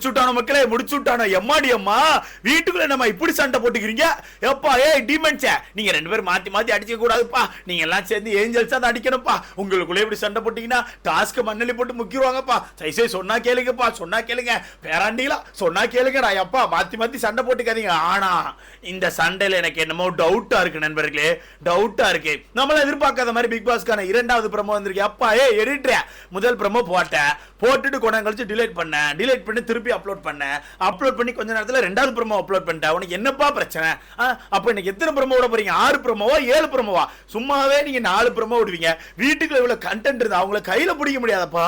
சுட்டான மக்களே முடிச்சு விட்டானோ எம்மாடி அம்மா வீட்டுக்குள்ள நம்ம இப்படி சண்டை போட்டுக்கிறீங்க எப்பா ஏய் டீமன்ஸே நீங்க ரெண்டு பேரும் மாத்தி மாத்தி அடிக்க கூடாதுப்பா நீங்க எல்லாம் சேர்ந்து ஏஞ்சல்ஸா தான் அடிக்கணும்ப்பா உங்களுக்குள்ள இப்படி சண்டை போட்டீங்கன்னா டாஸ்க் மண்ணலி போட்டு முக்கிடுவாங்கப்பா சைசை சொன்னா கேளுங்கப்பா சொன்னா கேளுங்க பேராண்டிகளா சொன்னா கேளுங்கடா எப்பா மாத்தி மாத்தி சண்டை போட்டுக்காதீங்க ஆனா இந்த சண்டையில எனக்கு என்னமோ டவுட்டா இருக்கு நண்பர்களே டவுட்டா இருக்கு நம்மள எதிர்பார்க்காத மாதிரி பிக் பாஸ்க்கான இரண்டாவது ப்ரோமோ வந்திருக்கு அப்பா ஏ எடிட்டர் முதல் ப்ரோமோ போட்டுட்டு கொஞ்சம் கழிச்சு டிலீட் பண்ணி திருப்பி அப்லோட் பண்ணி கொஞ்ச நேரத்துல ரெண்டாவது ப்ரோமோ அப்லோட் பண்ணிட்டேன் உனக்கு என்னப்பா பிரச்சனை அப்ப இன்னைக்கு எத்தனை ப்ரோமோ விட போறீங்க 6 ப்ரோமோவா 7 ப்ரோமோவா சும்மாவே நீங்க 4 ப்ரோமோ விடுவீங்க வீட்டுக்குள்ள இவ்வளவு கண்டென்ட் இருந்தா அவங்கள கையில பிடிக்க முடியாதப்பா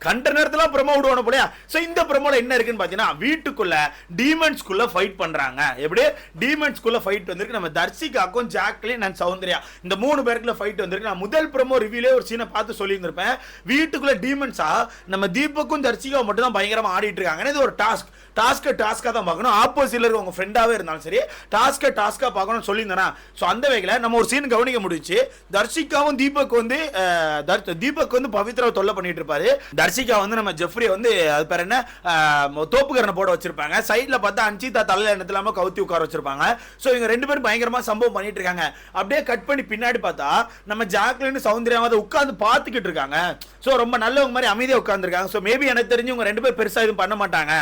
கண்ட நேரத்துல ப்ரோமோ விடுவானு போலயா சோ இந்த ப்ரோமோல என்ன இருக்குன்னு பாத்தீங்கன்னா வீட்டுக்குள்ள டீமன்ஸ்குள்ள ஃபைட் பண்றாங்க எப்படி டீமன்ஸ்குள்ள ஃபைட் வந்திருக்கு நம்ம தர்ஷிகாக்கும் ஜாக்லின் அண்ட் சௌந்தர்யா இந்த 3 பேருக்குள்ள ஃபைட் வந்திருக்கு நான் முதல் ப்ரோமோ ரிவ்யூலே ஒரு சீனை பார்த்து சொல்லி இருந்திருப்பேன் வீட்டுக்குள்ள டீமன்ஸா நம்ம தீபக்கும் தர்ஷிகாவும் மட்டும் தான் பயங்கரமா ஆடிட்டு இருக்காங்க இது ஒரு டாஸ்கா தான் பார்க்கணும் ஆப்போசிட்ல இருக்க உங்க ஃப்ரெண்டாவே இருந்தாலும் சரி டாஸ்கா பார்க்கணும்னு சொல்லியிருந்தேன் ஸோ அந்த வகையில் நம்ம ஒரு சீன் கவனிக்க முடிச்சு தர்ஷிகாவும் தீபக் வந்து பவித்ராவை தொல்லை பண்ணிட்டு இருப்பாரு தர்ஷிகா வந்து நம்ம ஜெஃப்ரி வந்து அது பேர் என்ன தோப்புக்கரணை போட வச்சிருப்பாங்க சைட்ல பார்த்தா அன்சிதா தலையில எண்ணத்துல இல்லாம கவுத்தி உட்கார வச்சிருப்பாங்க ஸோ இவங்க ரெண்டு பேரும் பயங்கரமா சம்பவம் பண்ணிட்டு இருக்காங்க அப்படியே கட் பண்ணி பின்னாடி பார்த்தா நம்ம ஜாக்லின் சௌந்தர்யாவை உட்கார்ந்து பார்த்துக்கிட்டு இருக்காங்க ஸோ ரொம்ப நல்லவங்க மாதிரி அமைதியாக உட்கார்ந்துருக்காங்க ஸோ மேபி எனக்கு தெரிஞ்சு இவங்க ரெண்டு பேரும் பெருசா எதுவும் பண்ண மாட்டாங்க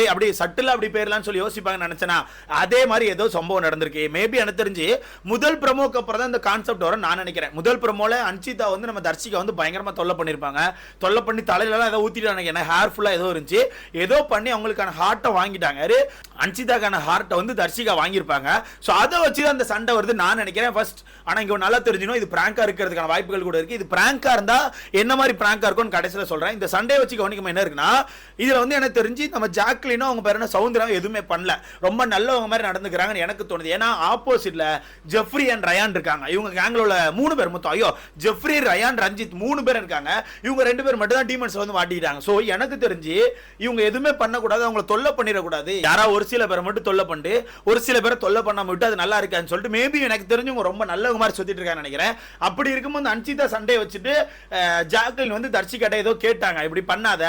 அப்படியே சட்டில் அப்படி பேர்லாம் சொல்லி யோசிப்பாங்க நினைச்சேனா அதே மாதிரி ஏதோ சம்பவம் நடந்திருக்கு மேபி எனக்கு தெரிஞ்சு முதல் ப்ரோமோக்கு அப்புறம் தான் இந்த கான்செப்ட் வரும் நான் நினைக்கிறேன் முதல் ப்ரோமோல அன்சிதா வந்து நம்ம தர்ஷிகா வந்து பயங்கரமா தொல்லை பண்ணிருப்பாங்க தொல்லை பண்ணி தலையிலலாம் ஏதோ ஊத்திட்டாங்க என்ன ஹேர் ஃபுல்லா ஏதோ இருந்துச்சு ஏதோ பண்ணி அவங்களுக்கான ஹார்ட்டை வாங்கிட்டாங்க அன்சிதாக்கான ஹார்ட்டை வந்து தர்ஷிகா வாங்கியிருப்பாங்க ஸோ அதை வச்சு தான் அந்த சண்டை வருது நான் நினைக்கிறேன் ஃபர்ஸ்ட் ஆனால் இங்கே நல்லா தெரிஞ்சுக்கணும் இது பிராங்கா இருக்கிறதுக்கான வாய்ப்புகள் கூட இருக்கு இது பிராங்கா இருந்தா என்ன மாதிரி பிராங்கா இருக்கும்னு கடைசியில் சொல்றேன் இந்த சண்டையை வச்சு கவனிக்க என்ன இருக்குன்னா இதுல வந்து எனக்கு தெரிஞ்சு நம்ம ஜாக்லினும் அவங்க பேர் என்ன சௌந்தர்யா எதுவுமே பண்ணல ரொம்ப நல்லவங்க மாதிரி நடந்துக்கிறாங்கன்னு எனக்கு தோணுது ஏன்னா ஆப்போசிட்ல ஜெஃப்ரி அண்ட் ரயான் இருக்காங்க இவங்க கேங்ல உள்ள 3 பேர் மொத்தம் ஐயோ ஜெஃப்ரி ரயான் ரஞ்சித் 3 பேர் இருக்காங்க இவங்க 2 பேர் மட்டும் தான் டீமன்ஸ் வந்து மாட்டிட்டாங்க ஸோ எனக்கு தெரிஞ்சு இவங்க எதுவுமே பண்ணக்கூடாது அவங்கள தொல்லை பண்ணிடக்கூடாது யாரா ஒரு சில பேரை மட்டும் தொல்லை பண்ணிட்டு ஒரு சில பேரை தொல்லை பண்ணாம விட்டு அது நல்லா இருக்கான்னு சொல்லிட்டு மேபி எனக்கு தெரிஞ்சு இவங்க ரொம்ப நல்லவங்க மாதிரி சுத்திட்டு இருக்கான்னு நினைக்கிறேன் அப்படி இருக்கும்போது அன்சிதா சண்டையை வச்சுட்டு ஜாக்லின் வந்து தர்ஷிகாட்ட ஏதோ கேட்டாங்க இப்படி பண்ணாத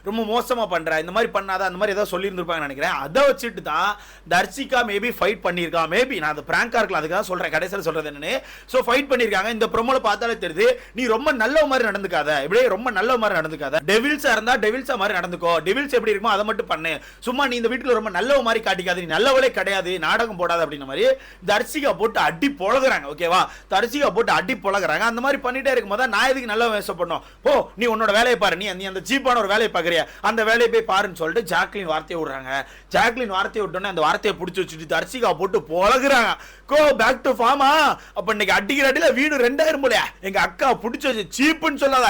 ரொம்ப மோசமா பண்ற இந்த மாதிரி பண்ணாத அந்த மாதிரி ஏதோ சொல்லி இருந்திருப்பாங்க நினைக்கிறேன் அதை வச்சுட்டு தான் தர்ஷிகா மேபி ஃபைட் பண்ணியிருக்கா மேபி நான் அது பிராங்கா இருக்கலாம் அதுக்கு தான் சொல்றேன் கடைசியில் சொல்றது என்னன்னு ஸோ ஃபைட் பண்ணியிருக்காங்க இந்த ப்ரோமோல பார்த்தாலே தெரியுது நீ ரொம்ப நல்ல மாதிரி நடந்துக்காத இப்படியே ரொம்ப நல்ல மாதிரி நடந்துக்காத டெவில்ஸா இருந்தா டெவில்ஸா மாதிரி நடந்துக்கோ டெவில்ஸ் எப்படி இருக்குமோ அதை மட்டும் பண்ணு சும்மா நீ இந்த வீட்டுல ரொம்ப நல்ல மாதிரி காட்டிக்காது நீ நல்லவளே கிடையாது நாடகம் போடாத அப்படின்ற மாதிரி தர்ஷிகா போட்டு அடி பொழகுறாங்க ஓகேவா தர்ஷிகா போட்டு அடி பொழகுறாங்க அந்த மாதிரி பண்ணிட்டே இருக்கும்போது நான் எதுக்கு நல்ல வேஷம் பண்ணும் போ நீ உன்னோட வேலையை பாரு நீ அந்த சீப்பான ஒரு வேலையை பாக்குறியா அந்த வேலையை போய் பாருன்னு சொல்லிட்டு ஜாக்லின் வார்த்தையை விடுறாங்க ஜாக்லின் வார்த்தையை விட்டோன்னே அந்த வார்த்தையை பிடிச்சி வச்சுட்டு தர்ஷிகா போட்டு பொழகுறாங்க கோ பேக் டு ஃபார்மா அப்ப இன்னைக்கு அடிக்கிற அடியில வீடு 2000 போல எங்க அக்கா பிடிச்சி வச்சு சீப்புன்னு சொல்லாத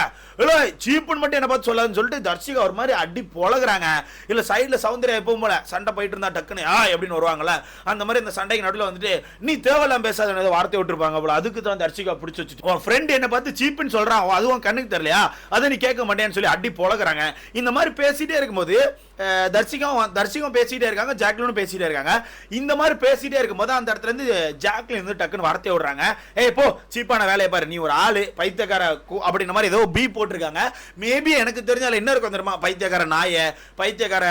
சீப்புன்னு மட்டும் என்ன பார்த்து சொல்லாதுன்னு சொல்லிட்டு தர்ஷிகா ஒரு மாதிரி அடி பொழகுறாங்க இல்ல சைட்ல சௌந்தர்யா எப்பவும் போல சண்டை போயிட்டு இருந்தா டக்குன்னு எப்படின்னு வருவாங்கல்ல அந்த மாதிரி இந்த சண்டைக்கு நடுவில் வந்துட்டு நீ தேவையில்லாம் பேசாத வார்த்தை விட்டுருப்பாங்க போல அதுக்கு தான் தர்ஷிகா பிடிச்சி வச்சுட்டு உன் ஃப்ரெண்ட் என்ன பார்த்து சீப்புன்னு சொல்றான் அதுவும் கண்ணுக்கு தெரியலையா அதை நீ கேட்க மாட்டேன்னு சொல்லி அடி பொழகுறாங்க இந்த மாதிரி பேசிட்டே இருக்கும்போது தர்ஷிகம் பேசிட்டே இருக்காங்க ஜாக்லினும் பேசிட்டே இருக்காங்க இந்த மாதிரி பேசிட்டே இருக்கும்போது அந்த இடத்துல இருந்து ஜாக்லின் வந்து டக்குன்னு வார்த்தையை விடுறாங்க போ சீப்பான வேலையை பாரு நீ ஒரு ஆளு பைத்தியக்கார அப்படின்ற மாதிரி ஏதோ பீ போட்டிருக்காங்க மேபி எனக்கு தெரிஞ்சால என்ன இருக்கும் தெரியுமா பைத்தியக்கார நாய பைத்தியக்கார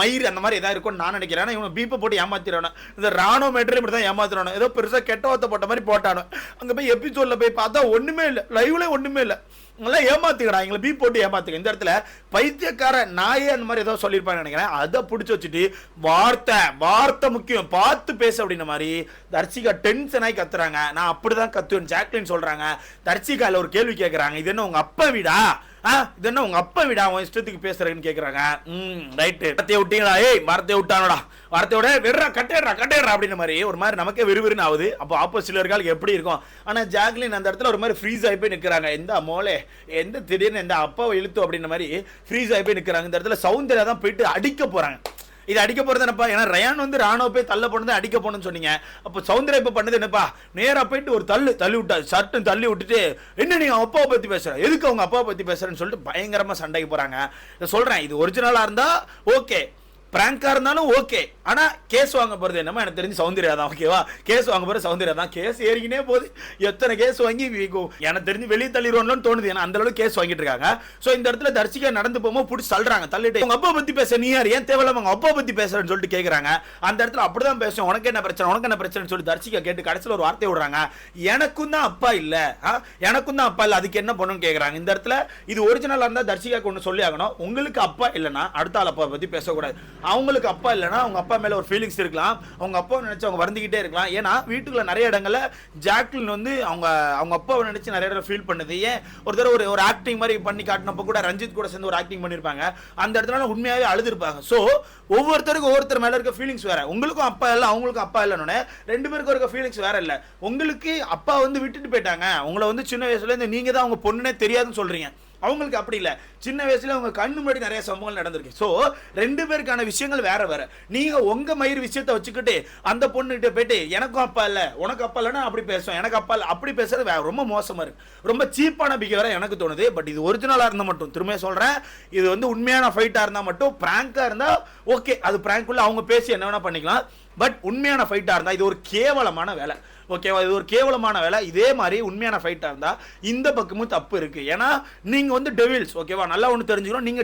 மயிர் அந்த மாதிரி ஏதாவது இருக்கும்னு நான் நினைக்கிறேன் இவங்க பீப்பை போட்டு ஏமாத்திடுவானு இந்த ராணுவ மெட்ரல் இப்படி தான் ஏமாத்திடுவானு ஏதோ பெருசா கெட்ட வார்த்தை போட்ட மாதிரி போட்டானு அங்க போய் எபிசோட்ல போய் பார்த்தா ஒண்ணுமே இல்லை லைவ்ல ஒண்ணுமே இல்லை ஏமாத்துக்கடா எங்களை பீ போட்டு ஏமாத்துக்க இந்த இடத்துல பைத்தியக்கார நாயே அந்த மாதிரி ஏதோ சொல்லியிருப்பாங்க நினைக்கிறேன் அதை பிடிச்சி வச்சுட்டு வார்த்தை முக்கியம் பார்த்து பேச அப்படின்ற மாதிரி தர்ஷிகா டென்ஷன் ஆகி கத்துறாங்க நான் அப்படிதான் கத்துவேன் ஜாக்லின் சொல்றாங்க தர்ஷிகால ஒரு கேள்வி கேட்கறாங்க இது என்ன உங்க அப்பா வீடா இது என்ன உங்க அப்பா வீடா உன் இஷ்டத்துக்கு பேசுறேன்னு கேக்குறாங்க ரைட்டு வார்த்தையை விட்டீங்களா வார்த்தையை விட்டானோடா வார்த்தையோட விடுறா கட்டேடுறா அப்படின்ற மாதிரி ஒரு மாதிரி நமக்கே விறுவிறுன்னு ஆகுது அப்போ ஆப்போசிட்ல இருக்காளுக்கு எப்படி இருக்கும் ஆனா ஜாக்லின் அந்த இடத்துல ஒரு மாதிரி ஃப்ரீஸ் ஆகி போய் நிற்கிறாங்க எந்த மோலே எந்த திடீர்னு எந்த அப்பாவை இழுத்து அப்படின்ற மாதிரி ஃப்ரீஸ் ஆகி போய் நிற்கிறாங்க இந்த இடத்துல சௌந்தர்யா தான் போயிட்டு அடிக்க போறாங்க இது அடிக்க போறது என்னப்பா ஏன்னா ரயான் வந்து ராணுவ போய் தள்ள போனது அடிக்க போனு சொன்னீங்க அப்போ சௌந்தர்யா இப்ப பண்ணது என்னப்பா நேரா போயிட்டு ஒரு தள்ளி விட்டா சட்டும் தள்ளி விட்டுட்டு என்ன நீங்க அப்பாவை பத்தி பேசுற எதுக்கு அவங்க அப்பாவை பத்தி பேசுறேன்னு சொல்லிட்டு பயங்கரமா சண்டைக்கு போறாங்க சொல்றேன் இது ஒரிஜினலா இருந்தா ஓகே பிராங்கா இருந்தாலும் ஓகே ஆனா கேஸ் வாங்க போறது என்னமோ எனக்கு தெரிஞ்சு சௌந்தர்யா தான். ஓகேவா, கேஸ் வாங்க போறது சௌந்தர்யா தான். கேஸ் ஏறிக்கினே போகுது. எத்தனை கேஸ் வாங்கி எனக்கு தெரிஞ்சு வெளியே தள்ளிடுவோம்னு தோணுது. ஏன்னா அந்த அளவுக்கு கேஸ் வாங்கிட்டு இருக்காங்க. சோ இந்த இடத்துல தர்ஷிகா நடந்து போகும்போது பிடிச்சி தள்ளுறாங்க. தள்ளிட்டு உங்க அப்பா பத்தி பேச நீ யார், ஏன் தேவையில்லாம உங்க அப்பா பத்தி பேசுறேன்னு சொல்லிட்டு கேக்குறாங்க. அந்த இடத்துல அப்படிதான் பேசும். உனக்கு என்ன பிரச்சனை, உனக்கு என்ன பிரச்சனை சொல்லி தர்ஷிகா கேட்டு கடைசியில் ஒரு வார்த்தை விடுறாங்க, எனக்கும் தான் அப்பா இல்ல, எனக்கும் தான் அப்பா இல்ல, அதுக்கு என்ன பண்ணுன்னு கேக்குறாங்க. இந்த இடத்துல இது ஒரிஜினலா இருந்தா தர்ஷிகாக்கு ஒன்று சொல்லி ஆகணும், உங்களுக்கு அப்பா இல்லைன்னா அடுத்த ஆள் அப்பா பத்தி பேசக்கூடாது. அவங்களுக்கு அப்பா இல்லைன்னா அவங்க அப்பா மேல ஒரு ஃபீலிங்ஸ் இருக்கலாம், அவங்க அப்பா நினைச்சு அவங்க வருந்திக்கிட்டே இருக்கலாம். ஏன்னா வீட்டுக்குள்ள நிறைய இடங்கள்ல ஜாக்லின் வந்து அவங்க அப்பாவை நினைச்சு நிறைய இடத்துல ஃபீல் பண்ணுது. ஏன் ஒரு தடவை ஒரு ஆக்டிங் மாதிரி பண்ணி காட்டினப்ப கூட ரஞ்சித் கூட சேர்ந்து ஒரு ஆக்டிங் பண்ணிருப்பாங்க. அந்த இடத்துல உண்மையாவே அழுதுருப்பாங்க. சோ ஒவ்வொருத்தருக்கும் ஒவ்வொருத்தர் மேல இருக்க ஃபீலிங்ஸ் வேற. உங்களுக்கும் அப்பா இல்ல, அவங்களுக்கும் அப்பா இல்லைன்னு ரெண்டு பேருக்கும் இருக்க ஃபீலிங்ஸ் வேற இல்ல. உங்களுக்கு அப்பா வந்து விட்டுட்டு போயிட்டாங்க, உங்களை வந்து சின்ன வயசுல இருந்து நீங்க தான் அவங்க பொண்ணுனே தெரியாதுன்னு சொல்றீங்க. அவங்களுக்கு அப்படி இல்ல, சின்ன வயசுல அவங்க கண்ணு முன்னாடி நிறைய சம்பவங்கள் நடந்திருக்கு. சோ ரெண்டு பேருக்கான விஷயங்கள் வேற வேற. நீங்க உங்க மயிர் விஷயத்தை வச்சுக்கிட்டு அந்த பொண்ணு கிட்ட போயிட்டு எனக்கும் அப்பா இல்ல உனக்கு அப்பா இல்லைன்னா அப்படி பேசும், எனக்கு அப்பா இல்ல அப்படி பேசுறது ரொம்ப மோசமா இருக்கு. ரொம்ப சீப்பான பிஹேவியரா எனக்கு தோணுது. பட் இது ஒரிஜினலா இருந்தா மட்டும், திரும்ப சொல்றேன், இது வந்து உண்மையான ஃபைட்டா இருந்தா மட்டும், பிராங்கா இருந்தா ஓகே, அது பிராங்க்குள்ள அவங்க பேசி என்ன வேணா பண்ணிக்கலாம். பட் உண்மையான ஃபைட்டா இருந்தா இது ஒரு கேவலமான வேலை. ஓகேவா, இது ஒரு கேவலமான வேலை. இதே மாதிரி உண்மையான ஃபைட்டா இருந்தா இந்த பக்கமும் தப்பு இருக்கு. ஏன்னா நீங்க வந்து டெவில்ஸ். ஓகேவா, நல்லா ஒன்று தெரிஞ்சுக்கணும், நீங்க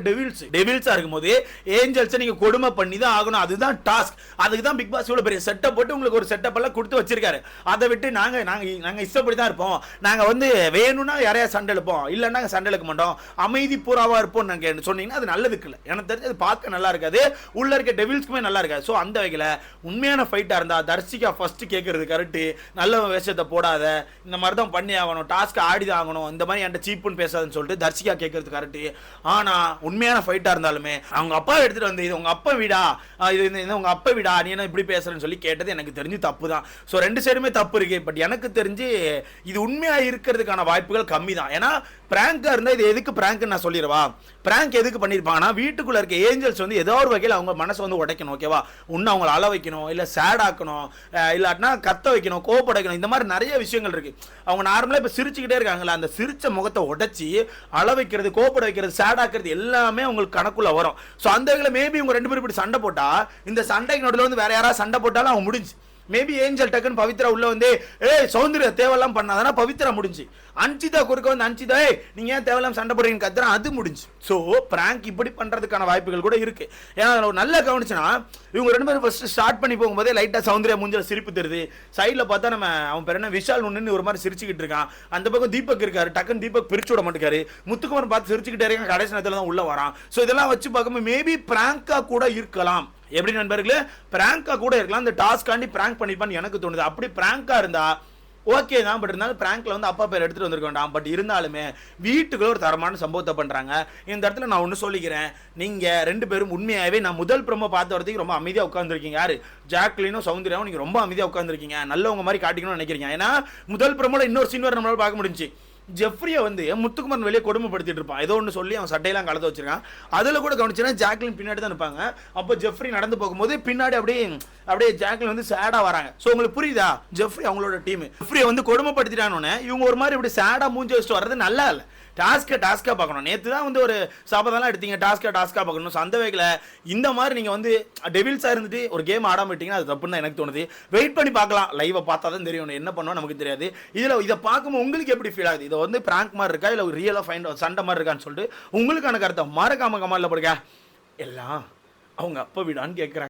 டெவில்ஸா இருக்கும்போது ஏஞ்சல்ஸை நீங்க கொடுமை பண்ணி தான் ஆகணும். அதுதான் டாஸ்க். அதுக்கு தான் பிக் பாஸ் இவ்வளவு பெரிய செட்டப் போட்டு உங்களுக்கு ஒரு செட்டப் எல்லாம் கொடுத்து வச்சிருக்காரு. அதை விட்டு நாங்க இஷ்டப்படி தான் இருப்போம், நாங்க வந்து வேணும்னா யாரையா சண்டை எழுப்போம், இல்லைன்னா சண்டை எழுக்க மாட்டோம், அமைதி பூராவா இருப்போம் நாங்க சொன்னீங்கன்னா அது நல்லதுக்கு இல்லை. எனக்கு தெரிஞ்சு அது பார்க்க நல்லா இருக்காது, உள்ள இருக்க டெவில்ஸ்க்குமே நல்லா இருக்காது. ஸோ அந்த வகையில் உண்மையான ஃபைட்டா இருந்தா தர்ஷிகா ஃபர்ஸ்ட் கேட்கறது கரெக்ட், நல்ல விஷயத்தை போடாத, இந்த மாதிரி தான் பண்ணி ஆகணும், டாஸ்க் ஆடிதான் ஆகணும், இந்த மாதிரி என்கிட்ட சீப்புன்னு பேசாதுன்னு சொல்லிட்டு தர்ஷிகா கேட்கறது கரெக்ட். ஆனா உண்மையான ஃபைட்டா இருந்தாலுமே அவங்க அப்பா எடுத்துட்டு வந்து இது உங்க அப்பா வீடா, இது உங்க அப்பா வீடா, நீ என்ன இப்படி பேசுறேன்னு சொல்லி கேட்டது எனக்கு தெரிஞ்சு தப்பு தான். ஸோ ரெண்டு சைடுமே தப்பு இருக்கு. பட் எனக்கு தெரிஞ்சு இது உண்மையா இருக்கிறதுக்கான வாய்ப்புகள் கம்மி தான். ஏன்னா பிராங்கா இருந்தா இது எதுக்கு பிராங்க்னு நான் சொல்லிடுவா. பிராங்க் எதுக்கு பண்ணிருப்பாங்கன்னா வீட்டுக்குள்ள இருக்க ஏஞ்சல்ஸ் வந்து ஏதோ ஒரு வகையில் அவங்க மனசை வந்து உடைக்கணும். ஓகேவா, ஒன்னு அவங்களை அள வைக்கணும், இல்ல சேட் ஆக்கணும், இல்லாட்டினா கத்த வைக்கணும், கோபப்பட வைக்கணும். இந்த மாதிரி நிறைய விஷயங்கள் இருக்கு. அவங்க நார்மலா இப்ப சிரிச்சுக்கிட்டே இருக்காங்களா, அந்த சிரிச்ச முகத்தை உடைச்சி அள வைக்கிறது, கோபப்பட வைக்கிறது, சேட் ஆக்குறது எல்லாமே உங்களுக்கு கணக்குள்ள வரும். ஸோ அந்த வகையில் மேபி உங்க ரெண்டு பேரும் இப்படி சண்டை போட்டா, இந்த சண்டைக்கு நடுவில் வந்து வேற யாராவது சண்டை போட்டாலும் அவங்க முடிஞ்சு. மேபி ஏஞ்சல் டக்குன்னு பவித்ரா உள்ள வந்து சௌந்தர்யா தேவையெல்லாம் பண்ணாதானா பவித்ரா முடிஞ்சு. அன்சிதா குறுக்க வந்து அன்சிதா நீங்க ஏன் தேவையில்லாம சண்டை போடுறீங்கன்னு கத்துறா, அது முடிஞ்சு. ஸோ பிராங்க் இப்படி பண்றதுக்கான வாய்ப்புகள் கூட இருக்கு. ஏன்னா நல்லா கவனிச்சுன்னா இவங்க ரெண்டு பேரும் ஃபர்ஸ்ட் ஸ்டார்ட் பண்ணி போகும்போதே லைட்டா சௌந்தர்யா மூஞ்சில சிரிப்பு தெரியுது. சைட்ல பார்த்தா நம்ம அவன் பேர் என்ன விஷால் ஒன்னு ஒரு மாதிரி சிரிச்சுக்கிட்டு இருக்கான். அந்த பக்கம் தீபக் இருக்காரு, டக்குன்னு தீபக் பிரிச்சு விட மாட்டேங்காரு. முத்துக்குமார் பார்த்து சிரிச்சுக்கிட்டே இருக்காங்க. கடைசி நேரத்தில் தான் உள்ள வரான். ஸோ இதெல்லாம் வச்சு பார்க்கும்போது மேபி பிராங்கா கூட இருக்கலாம். எப்படி நண்பர்களே, பிராங்கா கூட இருக்கலாம். இந்த டாஸ்காண்டி பிராங்க் பண்ணிப்பான்னு எனக்கு தோணுது. அப்படி பிராங்கா இருந்தா ஓகே தான். பட் இருந்தாலும் பிராங்க்ல வந்து அப்பா பேர் எடுத்துட்டு வந்திருக்க வேண்டாம். பட் இருந்தாலுமே வீட்டுக்குள்ள ஒரு தரமான சம்பவத்தை பண்றாங்க. இந்த இடத்துல நான் ஒன்று சொல்லிக்கிறேன், நீங்க ரெண்டு பேரும் உண்மையாவே நான் முதல் ப்ரோமோ பார்த்த வரதுக்கு ரொம்ப அமைதியா உட்காந்துருக்கீங்க. யாரு ஜாக்லினும் சௌந்தர்யாவும் நீங்க ரொம்ப அமைதியா உட்காந்துருக்கீங்க. நல்லவங்க மாதிரி காட்டிக்கணும்னு நினைக்கிறீங்க. ஏன்னா முதல் ப்ரோமோல இன்னொரு சீன் வர நம்மளால பார்க்க முடிஞ்சு. ஜெஃப்ரியை வந்து முத்துக்குமார் வெளியே கொடுமைப்படுத்திட்டு இருப்பான். ஏதோ ஒன்று சொல்லி அவன் சட்டையெல்லாம் கலந்து வச்சிருக்கான். அதில் கூட கவனிச்சுன்னா ஜாக்லின் பின்னாடி தான் இருப்பாங்க. அப்போ ஜெஃப்ரி நடந்து போகும்போது பின்னாடி அப்படியே ஜாக்லின் வந்து சேடா வராங்க. ஸோ உங்களுக்கு புரியுதா, ஜெஃப்ரி அவங்களோட டீம் ஜெஃப்ரியை வந்து கொடுமைப்படுத்திட்டானோன்னு இவங்க ஒரு மாதிரி இப்படி சேடா மூஞ்சி வச்சுட்டு வர்றது நல்லா இல்லை. டாஸ்கா பார்க்கணும். நேற்று தான் வந்து ஒரு சாபதெல்லாம் எடுத்தீங்க, டாஸ்கா பார்க்கணும். ஸோ அந்த வகையில் இந்த மாதிரி நீங்கள் வந்து டெவில்ஸாக இருந்துட்டு ஒரு கேம் ஆடாம விட்டீங்கன்னா அது தப்புன்னு தான் எனக்கு தோணுது. வெயிட் பண்ணி பார்க்கலாம், லைவை பார்த்தா தான் தெரியும் என்ன பண்ணுவோம் நமக்கு தெரியாது. இதை பார்க்கும்போது உங்களுக்கு எப்படி ஃபீல் ஆகுது? இதை வந்து பிராங்க் மாதிரி இருக்கா இல்லை ரியலாக சண்டை மாதிரி இருக்கான்னு சொல்லிட்டு உங்களுக்கான கருத்தை மறக்காம கமெண்ட்ல போடுங்க. எல்லாம் அவங்க அப்பா வீடான்னு கேட்குறாங்க.